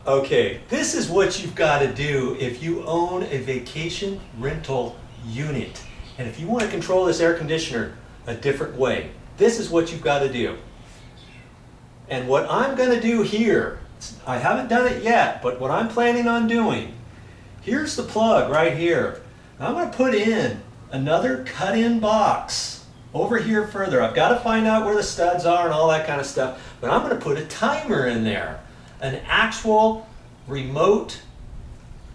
Okay, this is what you've got to do if you own a vacation rental unit. And if you want to control this air conditioner a different way, this is what you've got to do. And what I'm going to do here, I haven't done it yet, but what I'm planning on doing, here's the plug right here. I'm going to put in another cut-in box over here further. I've got to find out where the studs are and all that kind of stuff, but I'm going to put a timer in there. An actual remote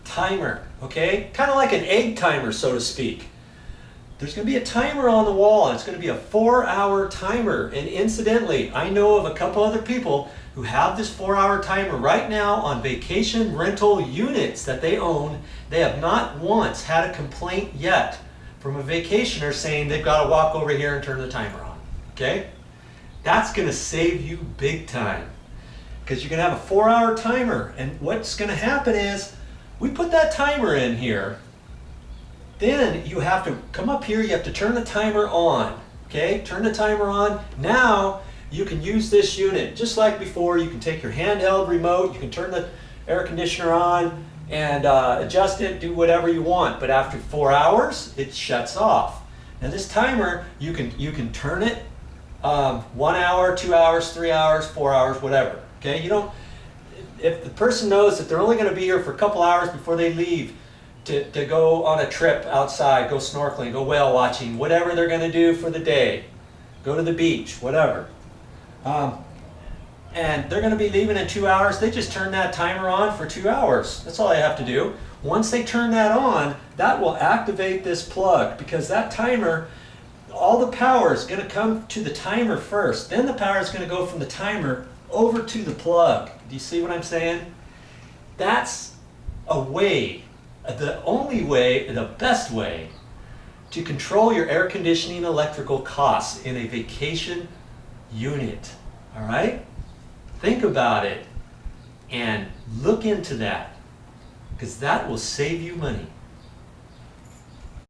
timer, okay? Kind of like an egg timer, so to speak. There's going to be a timer on the wall, and it's going to be a 4-hour timer. And incidentally, I know of a couple other people who have this 4-hour timer right now on vacation rental units that they own. They have not once had a complaint yet from a vacationer saying they've got to walk over here and turn the timer on, okay? That's going to save you big time, because you're going to have a 4-hour timer, and what's going to happen is we put that timer in here. Then you have to come up here, you have to turn the timer on, okay? Turn the timer on. Now you can use this unit just like before. You can take your handheld remote, you can turn the air conditioner on and adjust it, do whatever you want. But after 4 hours, it shuts off. Now this timer, you can turn it 1 hour, 2 hours, 3 hours, 4 hours, whatever. Okay, you don't. If the person knows that they're only going to be here for a couple hours before they leave to go on a trip outside, go snorkeling, go whale watching, whatever they're going to do for the day, go to the beach, whatever. And they're going to be leaving in 2 hours. They just turn that timer on for 2 hours. That's all they have to do. Once they turn that on, that will activate this plug, because that timer, all the power is going to come to the timer first. Then the power is going to go from the timer over to the plug. Do you see what I'm saying? That's a way, the only way, the best way to control your air conditioning electrical costs in a vacation unit. All right? Think about it and look into that, because that will save you money.